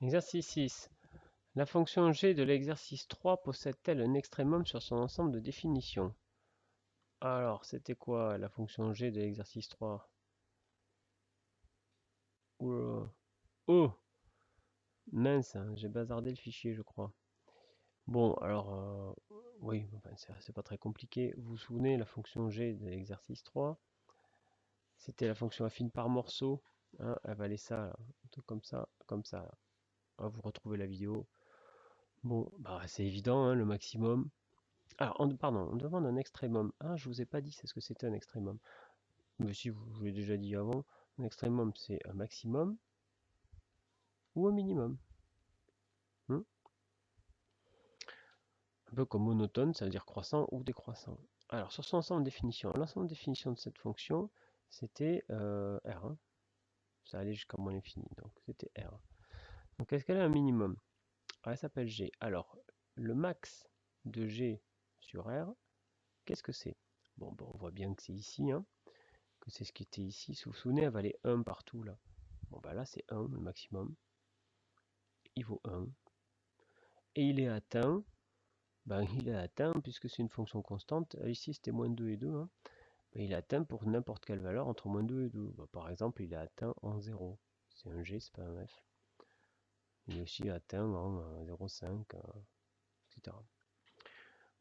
Exercice 6. La fonction g de l'exercice 3 possède-t-elle un extrémum sur son ensemble de définitions? Alors, c'était quoi la fonction g de l'exercice 3? Oula. Oh, mince, hein, j'ai bazardé le fichier, je crois. Bon, alors, oui, enfin, c'est pas très compliqué. Vous vous souvenez, la fonction g de l'exercice 3, c'était la fonction affine par morceau. Hein, elle valait ça, là, un truc comme ça, comme ça. Là. Ah, vous retrouvez la vidéo. Bon, bah c'est évident, hein, le maximum. Alors, pardon, on demande un extrémum. Ah, je vous ai pas dit c'est ce que c'était un extrémum. Mais si, je vous l'ai déjà dit avant. Un extrémum, c'est un maximum ou un minimum. Hmm, un peu comme monotone, ça veut dire croissant ou décroissant. Alors, sur son ensemble de définitions, l'ensemble de définitions de cette fonction, c'était R. Hein. Ça allait jusqu'à moins l'infini, donc c'était R. Donc, est-ce qu'elle a un minimum? Elle s'appelle G. Alors, le max de G sur R, qu'est-ce que c'est? Bon, on voit bien que c'est ici, hein, que c'est ce qui était ici. Si vous vous souvenez, elle valait 1 partout, là. Bon, bah là, c'est 1, le maximum. Il vaut 1. Et il est atteint, ben, il est atteint, puisque c'est une fonction constante. Ici, c'était moins 2 et 2. Hein. Ben, il est atteint pour n'importe quelle valeur entre moins 2 et 2. Ben, par exemple, il est atteint en 0. C'est un G, c'est pas un F. Il est aussi atteint en 0,5, etc.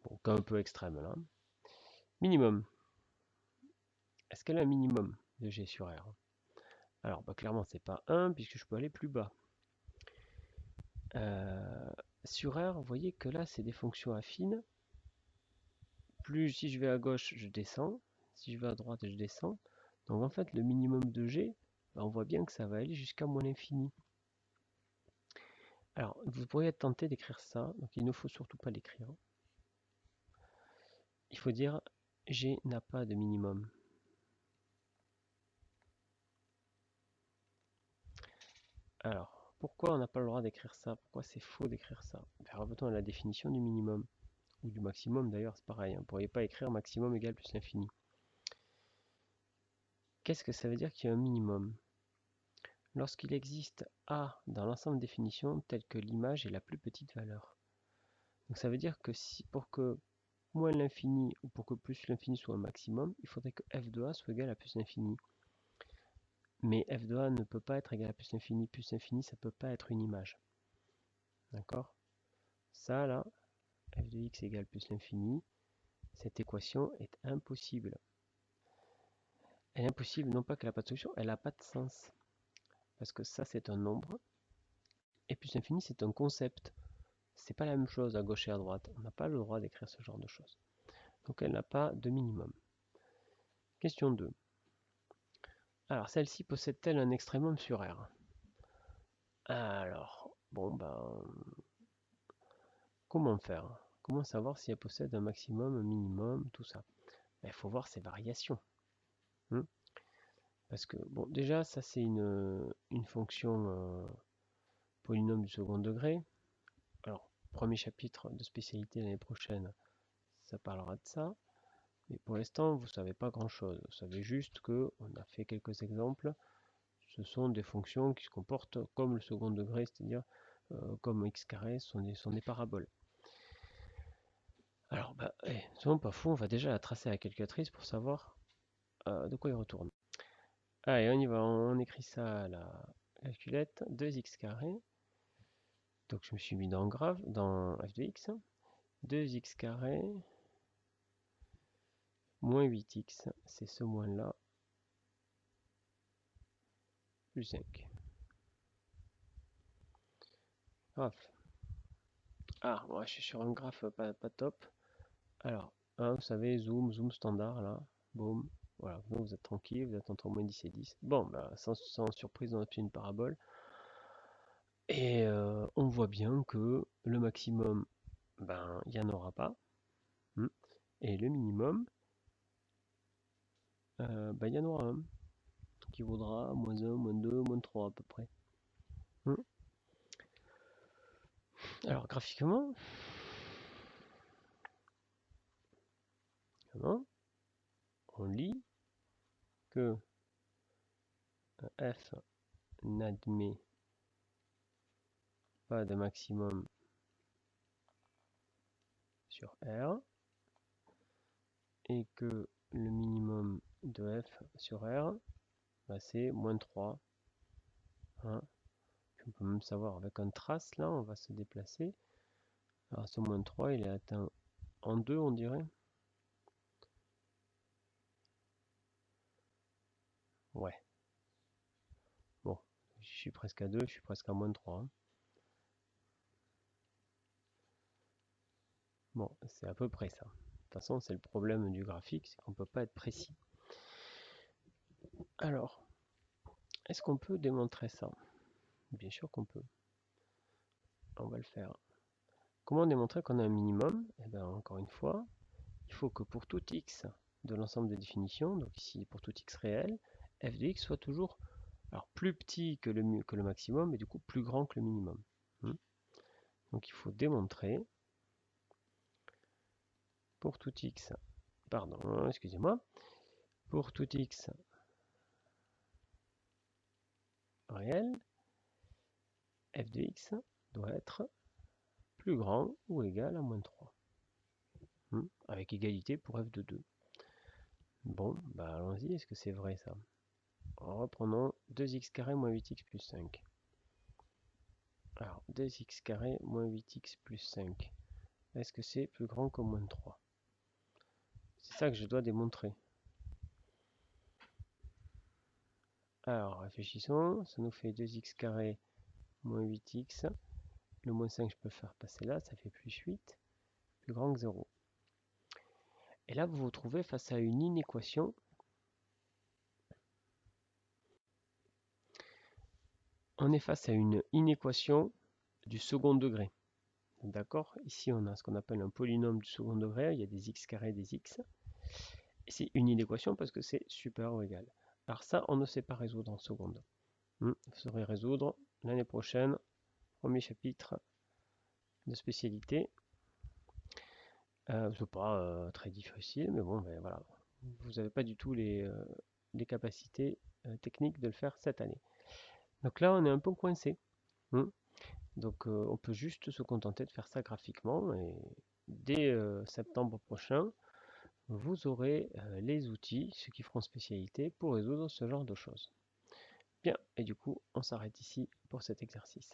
Bon, cas un peu extrême, là. Minimum. Est-ce qu'elle a un minimum de G sur R? Alors, bah, clairement, c'est pas 1, puisque je peux aller plus bas. Sur R, vous voyez que là, c'est des fonctions affines. Plus si je vais à gauche, je descends. Si je vais à droite, je descends. Donc en fait, le minimum de G, bah, on voit bien que ça va aller jusqu'à moins l'infini. Alors, vous pourriez être tenté d'écrire ça, donc il ne faut surtout pas l'écrire. Il faut dire G n'a pas de minimum. Alors, pourquoi on n'a pas le droit d'écrire ça? Pourquoi c'est faux d'écrire ça? Revenons à la définition du minimum, ou du maximum d'ailleurs, c'est pareil. Hein. Vous ne pourriez pas écrire maximum égale plus l'infini. Qu'est-ce que ça veut dire qu'il y a un minimum? Lorsqu'il existe A dans l'ensemble de définitions tel que l'image est la plus petite valeur. Donc ça veut dire que si pour que moins l'infini ou pour que plus l'infini soit un maximum, il faudrait que f de A soit égal à plus l'infini. Mais f de A ne peut pas être égal à plus l'infini ça peut pas être une image. D'accord? Ça là, f de x égale plus l'infini, cette équation est impossible. Elle est impossible non pas qu'elle n'a pas de solution, elle n'a pas de sens. Parce que ça c'est un nombre, et plus l'infini c'est un concept. C'est pas la même chose à gauche et à droite. On n'a pas le droit d'écrire ce genre de choses. Donc elle n'a pas de minimum. Question 2. Alors celle-ci possède-t-elle un extrémum sur R? Alors, bon ben, comment faire? Comment savoir si elle possède un maximum, un minimum, tout ça? Il faut voir ses variations. Hein. Parce que, bon, déjà, ça c'est une fonction polynôme du second degré. Alors, premier chapitre de spécialité l'année prochaine, ça parlera de ça. Mais pour l'instant, vous ne savez pas grand-chose. Vous savez juste qu'on a fait quelques exemples. Ce sont des fonctions qui se comportent comme le second degré, c'est-à-dire comme x carré sont des paraboles. Alors, bah, souvent pas fou, on va déjà la tracer à la calculatrice pour savoir de quoi il retourne. Allez, on y va, on écrit ça à la calculette, 2x carré. Donc je me suis mis dans grave, dans f de x. 2x carré moins 8x, c'est ce moins là, plus 5. Graphe. Ah, ouais, je suis sur un graphe pas top. Alors, hein, vous savez, zoom standard là, boum. Voilà, vous êtes tranquille, vous êtes entre moins 10 et 10. Bon, bah, sans surprise, on a une parabole. Et on voit bien que le maximum, ben, il n'y en aura pas. Et le minimum, ben, il y en aura un, qui vaudra moins 1, moins 2, moins 3 à peu près. Alors, graphiquement, on lit que f n'admet pas de maximum sur R et que le minimum de f sur R, bah, c'est moins 3. Hein. On peut même savoir avec un trace, là, on va se déplacer. Alors ce moins 3, il est atteint en 2, on dirait. Ouais. Bon, je suis presque à 2, je suis presque à moins 3. Hein. Bon, c'est à peu près ça. De toute façon, c'est le problème du graphique, c'est qu'on ne peut pas être précis. Alors, est-ce qu'on peut démontrer ça? Bien sûr qu'on peut. On va le faire. Comment démontrer qu'on a un minimum? Eh bien, encore une fois, il faut que pour tout x de l'ensemble des définitions, donc ici pour tout x réel, f de x soit toujours plus petit que le maximum et du coup plus grand que le minimum. Donc il faut démontrer pour tout x, pardon, excusez-moi, pour tout x réel, f de x doit être plus grand ou égal à moins 3. Avec égalité pour f de 2. Bon, bah allons-y, est-ce que c'est vrai ça? Reprenons 2x carré moins 8x plus 5. Alors, 2x carré moins 8x plus 5. Est-ce que c'est plus grand que moins 3? C'est ça que je dois démontrer. Alors, réfléchissons. Ça nous fait 2x carré moins 8x. Le moins 5, je peux faire passer là. Ça fait plus 8. Plus grand que 0. Et là, vous vous trouvez face à une inéquation. On est face à une inéquation du second degré. D'accord? Ici, on a ce qu'on appelle un polynôme du second degré. Il y a des x carrés, des x. Et c'est une inéquation parce que c'est supérieur ou égal. Alors ça, on ne sait pas résoudre en seconde. Vous saurez résoudre l'année prochaine. Premier chapitre de spécialité. C'est pas très difficile, mais bon, ben, voilà. Vous n'avez pas du tout les capacités techniques de le faire cette année. Donc là, on est un peu coincé. Donc on peut juste se contenter de faire ça graphiquement. Et dès septembre prochain, vous aurez les outils, ceux qui feront spécialité, pour résoudre ce genre de choses. Bien, et du coup, on s'arrête ici pour cet exercice.